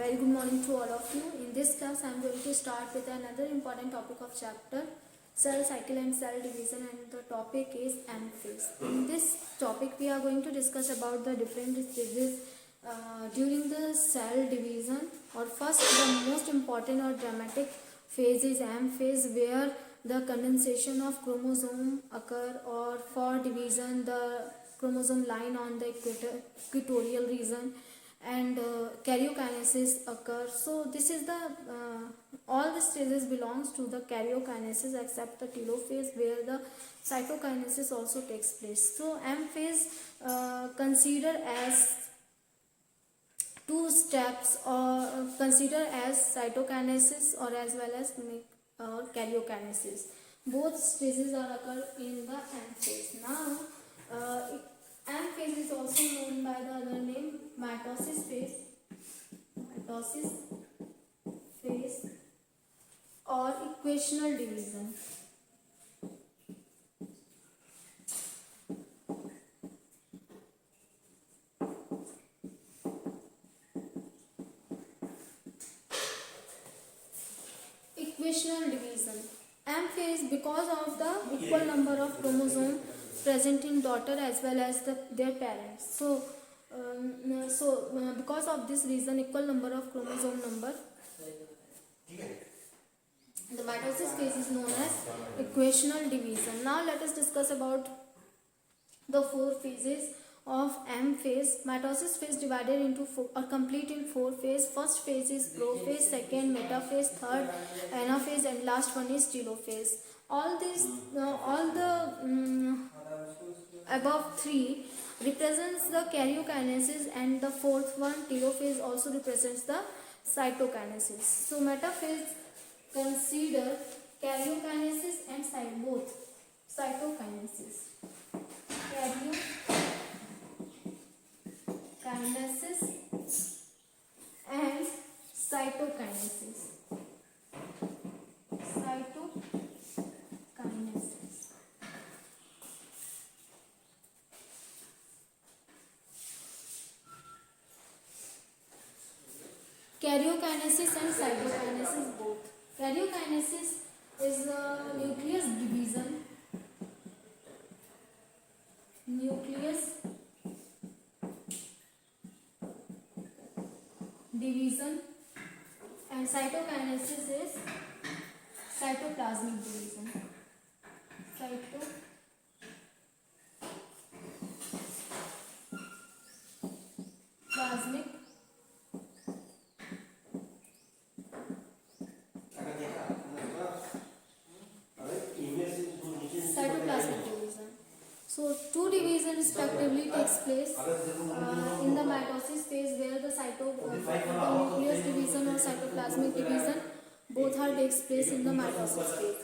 Very good morning to all of you. In this class, I am going to start with another important topic of chapter cell cycle and cell division, and the topic is M phase. In this topic, we are going to discuss about the different stages during the cell division. Or first, the most important or dramatic phase is M phase, where the condensation of chromosome occur, or for division, the chromosome line on the equatorial region, and karyokinesis occurs. So this is the all the stages belongs to the karyokinesis except the telophase, where the cytokinesis also takes place. So M phase consider as two steps, or consider as cytokinesis or as well as karyokinesis. Both stages are occur in the M phase. Now M phase is also known by the other name mitosis phase, or equational division. Equational division. M phase, because of the equal number of chromosomes present in daughter as well as their parents. So, because of this reason, equal number of chromosome number, the mitosis phase is known as equational division. Now let us discuss about the four phases of M phase. Mitosis phase divided into complete in four phases. First phase is prophase, second metaphase, third anaphase, and last one is telophase. All the above three represents the karyokinesis, and the fourth one, telophase, also represents the cytokinesis. So metaphase consider karyokinesis and both cytokinesis. Karyokinesis and cytokinesis. Karyokinesis and cytokinesis both. Karyokinesis is a nucleus division. And cytokinesis is cytoplasmic division. Cytoplasmic division. So two divisions respectively takes place in the mitosis phase, where the nucleus division or cytoplasmic division both are takes place in the mitosis phase.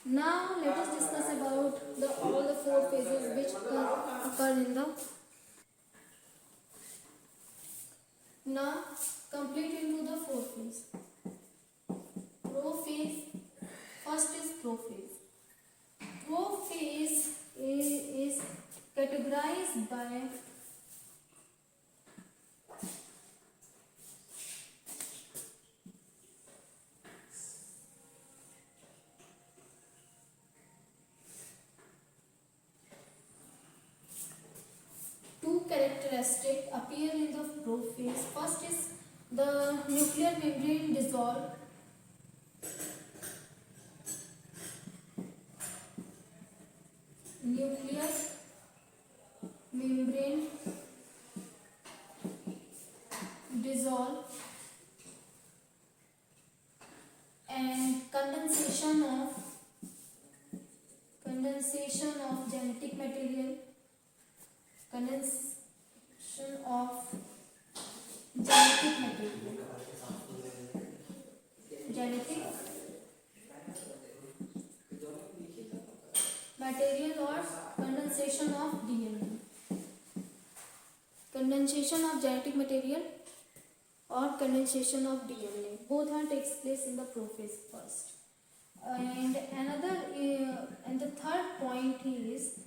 Now let us discuss about all the four phases which occur in the. Now complete into the four phase. Prophase. First is prophase. Prophase is categorized by two characteristics appear in the prophase. First is the nuclear membrane dissolve. Nuclear membrane dissolve, and condensation of genetic material. Or condensation of DNA. Condensation of genetic material or condensation of DNA. Both are takes place in the prophase first. And the third point is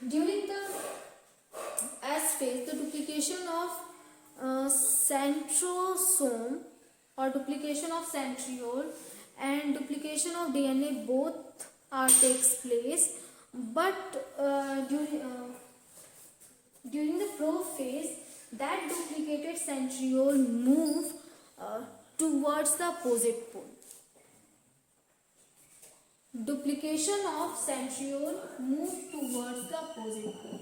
during the S phase, the duplication of centrosome or duplication of centriole and duplication of DNA both takes place, but during the prophase, that duplicated centriole move towards the opposite pole. Duplication of centriole move towards the opposite pole.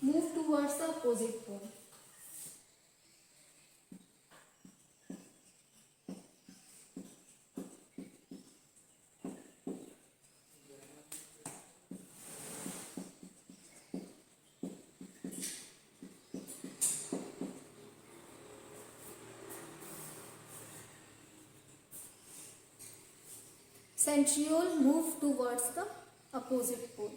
Move towards the opposite pole. Centriole move towards the opposite pole.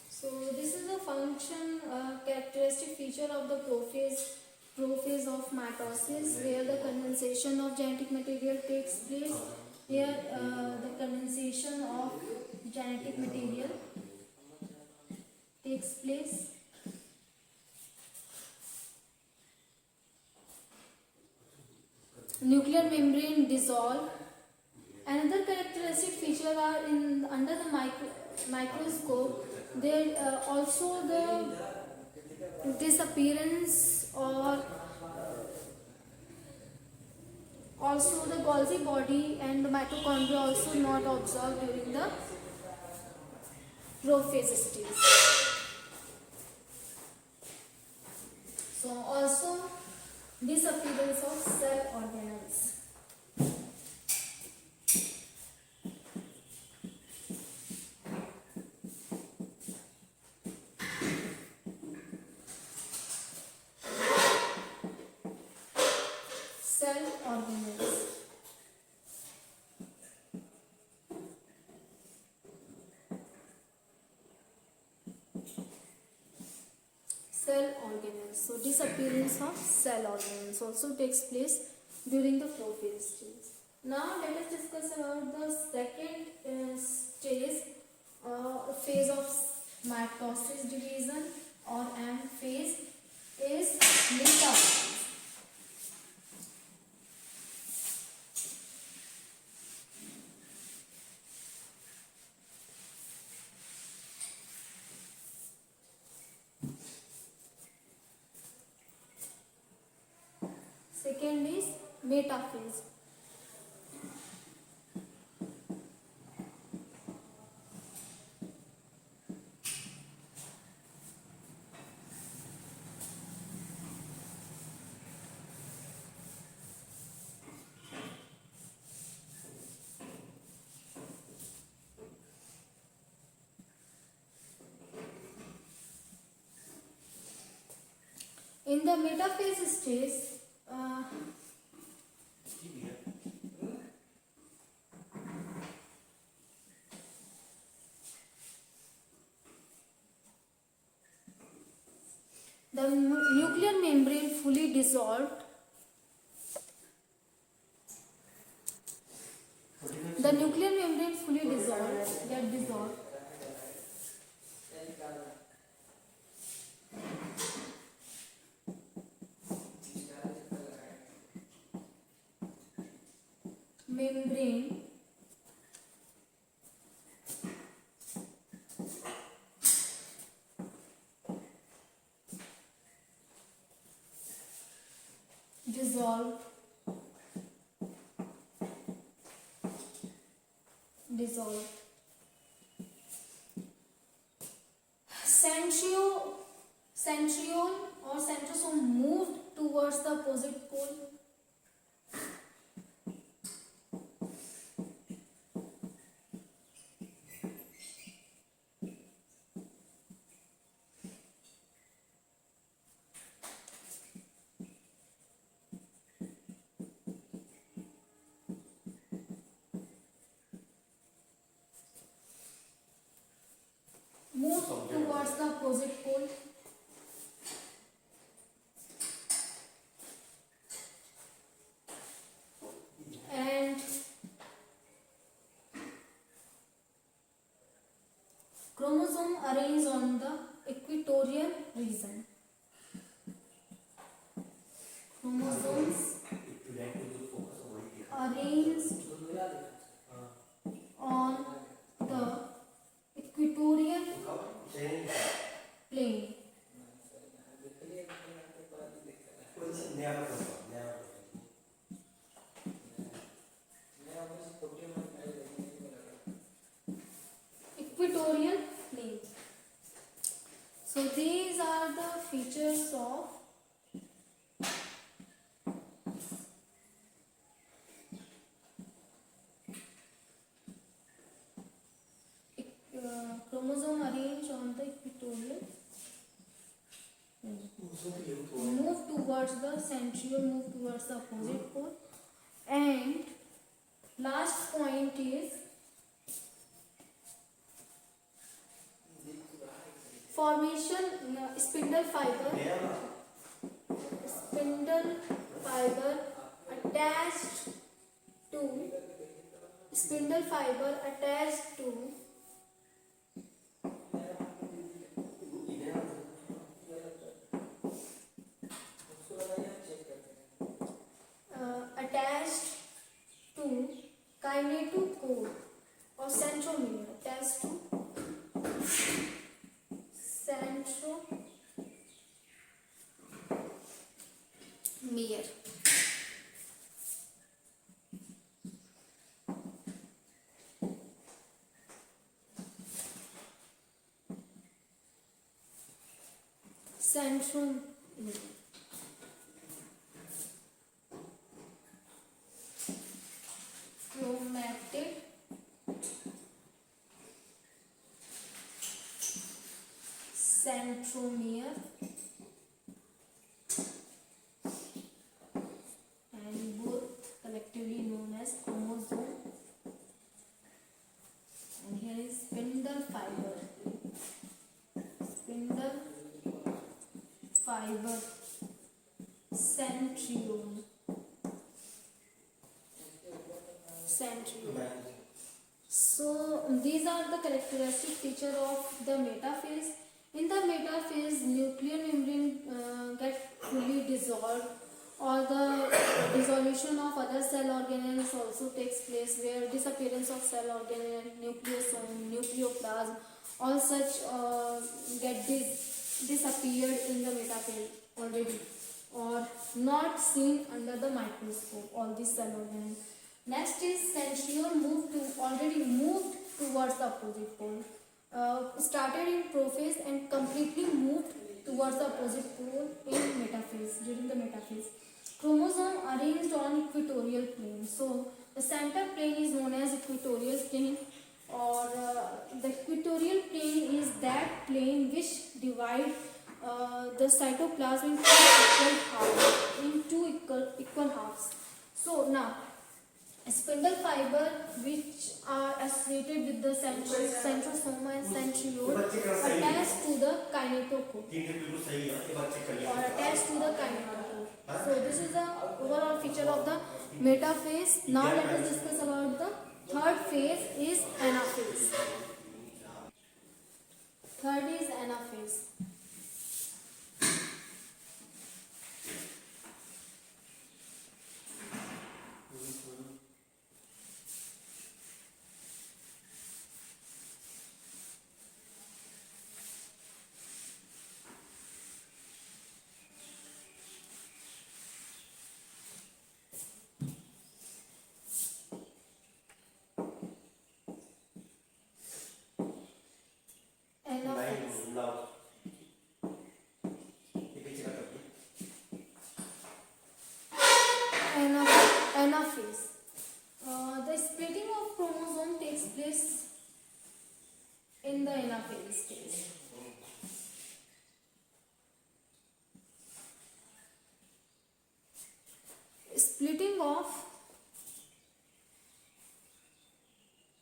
So this is a function characteristic feature of the prophase of mitosis, where the condensation of genetic material takes place. Here the condensation of genetic material takes place. Nuclear membrane dissolve. Another characteristic feature are under the microscope. There also the disappearance or also the Golgi body and the mitochondria also not observed during the prophase stage. So also disappearance of cell organelles. Cell organelles. Cell organelles. So disappearance of cell organelles also takes place during the prophase stage. Now let us discuss about the second stage, phase of mitosis division or M phase is metaphase. Second is metaphase. In the metaphase stage, the nuclear membrane fully dissolved. The nuclear membrane fully dissolved, get dissolved. Membrane dissolved. Centriole or centrosome moved towards the opposite pole. move towards the opposite pole. And chromosome arranged on the equatorial region. Chromosomes arranged on the equatorial plane. Equatorial plane. So these are the features of chromosome arranged on the equatorial plane. Move towards the centriole, move towards the opposite pole. And last point is formation spindle fiber attached to kinetochore or centromere. Attached to centromere. Centromere. Chromatid centromere and both collectively known as chromosome. And here is spindle fiber centriole. So these are the characteristic feature of the metaphase. In the metaphase, nuclear membrane get fully dissolved, or the dissolution of other cell organelles also takes place, where disappearance of cell organelle, nucleosome, nucleoplasm, all such get disappeared in the metaphase already, or not seen under the microscope, all these cell organelles. Next is centriole already moved towards the opposite pole. Started in prophase and completely moved towards the opposite pole in metaphase, during the metaphase. Chromosome arranged on equatorial plane. So the center plane is known as equatorial plane, or the equatorial plane is that plane which divides the cytoplasm into equal halves. So now, spindle fiber which are associated with the centrosome and centriole attached to the kinetochore. So this is the overall feature of the metaphase. Now let us discuss about the third phase is anaphase. Third is anaphase. Anaphase. The splitting of chromosome takes place in the anaphase stage. Splitting of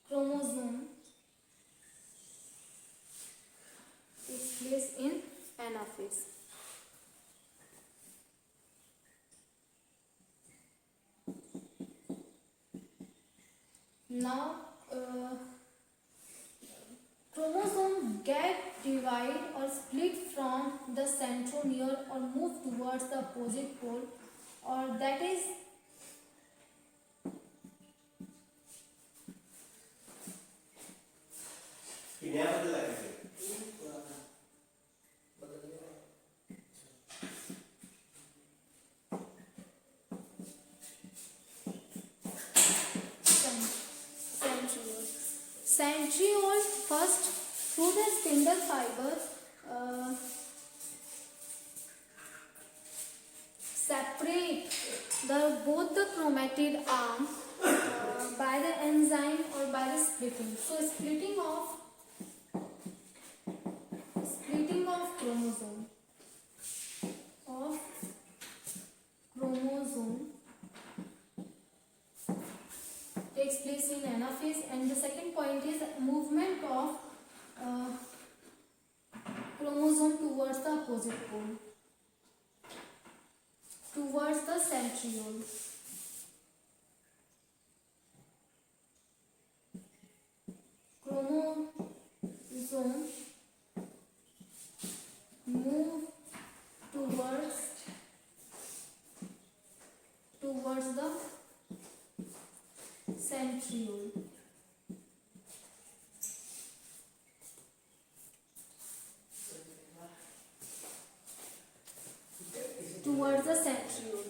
chromosome anaphase. Now chromosome get divide or split from the centromere or move towards the opposite pole, or that is centriole. Centriole first through the spindle fiber separate both the chromatid arm by the enzyme or by the splitting. So splitting of chromosome takes place in anaphase, and the second point is movement of chromosome towards the opposite pole, towards the centriole. Chromosome move towards the centriole. Towards the centriole.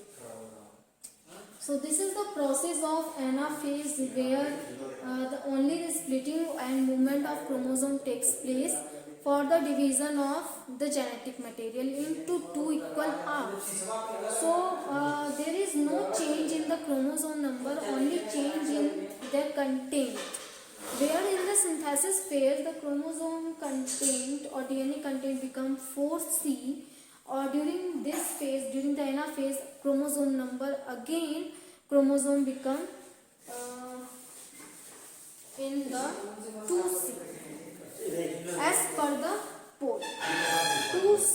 So this is the process of anaphase, where only the splitting and movement of chromosome takes place for the division of the genetic material into two equal halves. So there is no change in the chromosome number, only change in their content. Where in the synthesis phase the chromosome content or DNA content become 4C, or during this phase, during the anaphase, chromosome number again chromosome become in the 2C as per the pole. 2C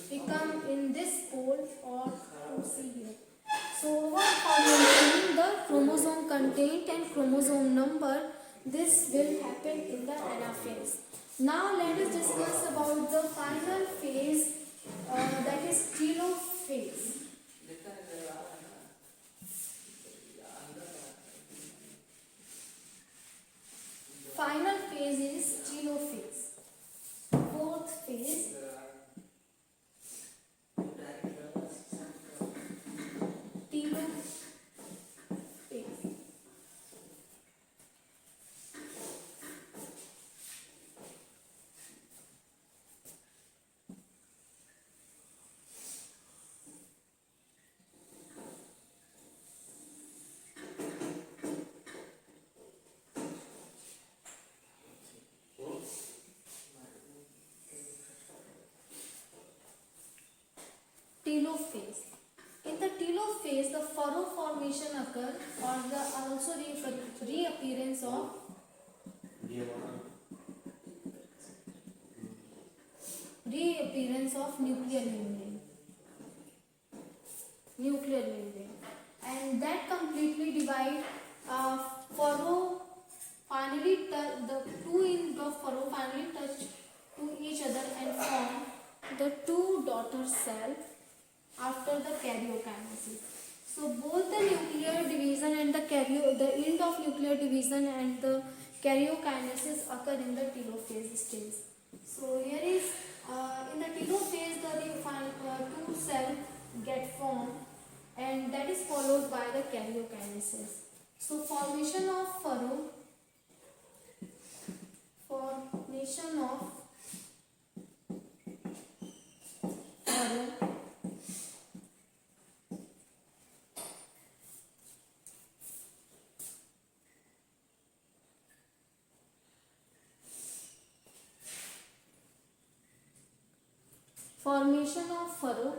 become in this pole or 2C here. So for maintaining the chromosome content and chromosome number, this will happen in the anaphase. Now let us discuss about the final phase, that is telophase. Final phase is telophase. Fourth phase, telophase. Telophase. In the telophase, the furrow formation occurs, or the also reappearance of nuclear membrane, and that completely divide furrow. Finally, the two ends of furrow finally touch to each other and form the two daughter cells after the karyokinesis. So both the nuclear division and the end of nuclear division and the karyokinesis occur in the telophase stage. So here is in the telophase the two cells get formed, and that is followed by the karyokinesis. So formation of furrow formation of furrow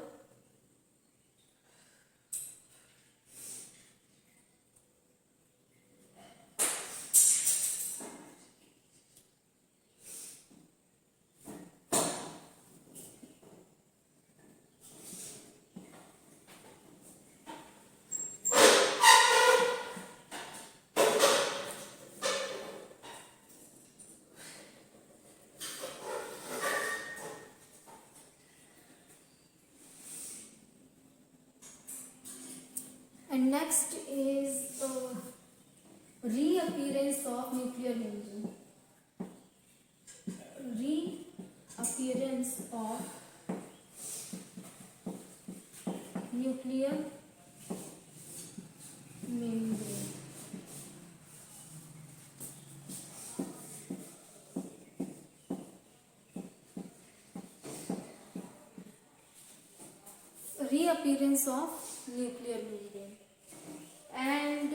next is reappearance of nuclear membrane. Reappearance of nuclear membrane. Reappearance of nuclear membrane. And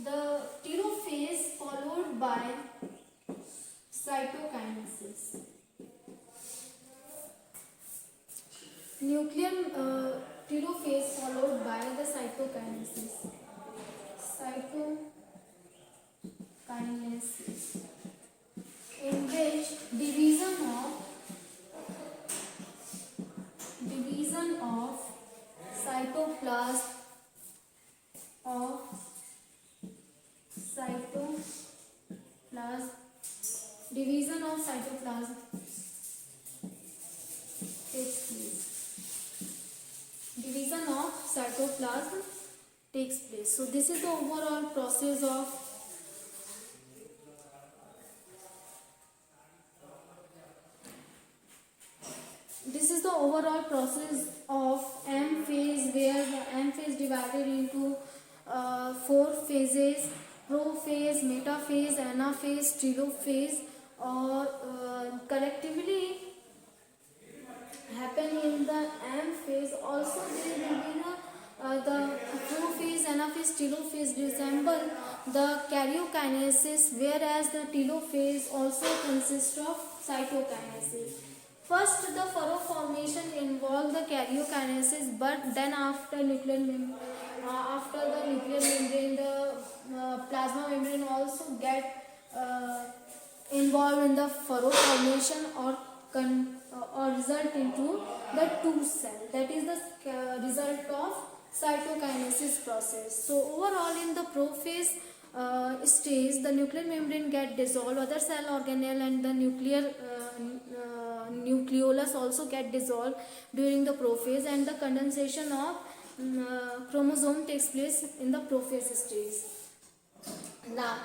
the telophase followed by cytokinesis. Nuclear telophase followed by the cytokinesis. Cytokinesis, in which division of cytoplasm division of cytoplasm takes place. Division of cytoplasm takes place. So this is the overall process of M phase, where the M phase divided into 4 phases: prophase, metaphase, anaphase, telophase, or collectively happen in the M phase. Also there will be the prophase, anaphase, telophase resemble the karyokinesis, whereas the telophase also consists of cytokinesis. First, the furrow formation involve the karyokinesis, but then after the nuclear membrane, the plasma membrane also get involved in the furrow formation or result into the 2 cell. That is the result of cytokinesis process. So overall, in the prophase stage, the nuclear membrane get dissolved, other cell organelle and the nucleolus also get dissolved during the prophase, and the condensation of chromosome takes place in the prophase stage. Now,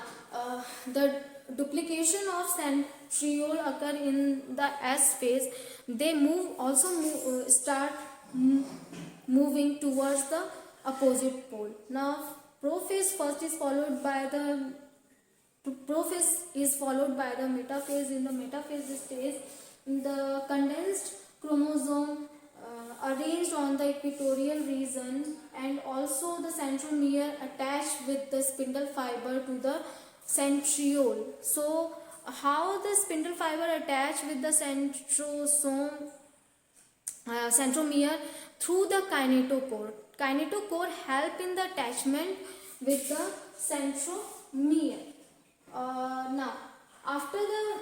the duplication of centriole occur in the S phase. They start moving towards the opposite pole. Now, prophase is followed by the metaphase. In the metaphase stage, the condensed chromosome arranged on the equatorial region and also the centromere attached with the spindle fiber to the centriole. So how the spindle fiber attached with the centromere? Through the kinetochore. Kinetochore help in the attachment with the centromere. Now, after the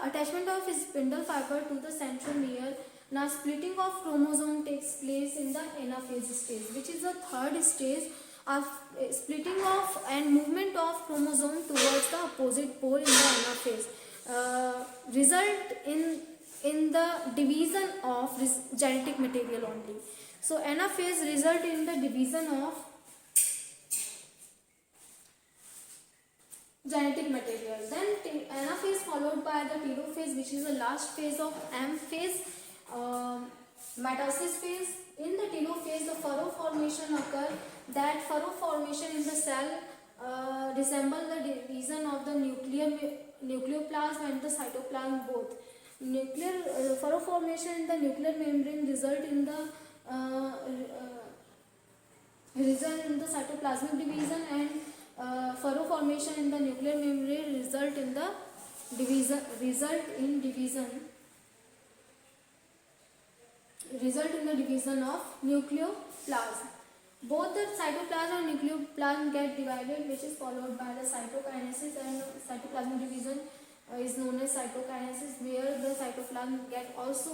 attachment of spindle fiber to the centromere, now splitting of chromosome takes place in the anaphase stage, which is the third stage of splitting off and movement of chromosome towards the opposite pole in the anaphase. Result in the division of genetic material only. So anaphase result in the division of genetic material. Then anaphase followed by the telophase, which is the last phase of M phase. Mitosis phase. In the telophase, the furrow formation occur. That furrow formation in the cell resemble the division of the nucleoplasm and the cytoplasm both. Furrow formation in the nuclear membrane result in the cytoplasmic division, and furrow formation in the nuclear membrane result in division of nucleoplasm. Both the cytoplasm and nucleoplasm get divided, which is followed by the cytokinesis, and cytoplasmic division is known as cytokinesis, where the cytoplasm also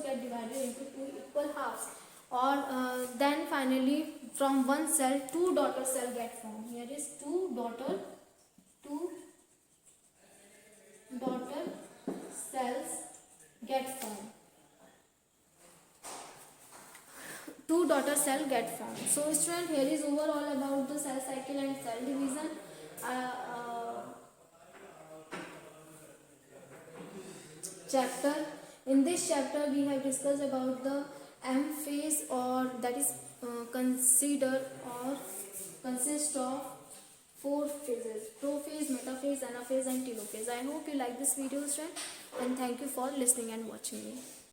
get divided into 2 equal halves. Or then finally, from one cell, 2 daughter cells get formed. Here is 2 daughter cells get formed. two daughter cell get formed. So student, here is overall about the cell cycle and cell division. Chapter. In this chapter we have discussed about the M phase, or that is consider or consist of four phases: prophase, metaphase, anaphase and telophase. I hope you like this video, student, and thank you for listening and watching me.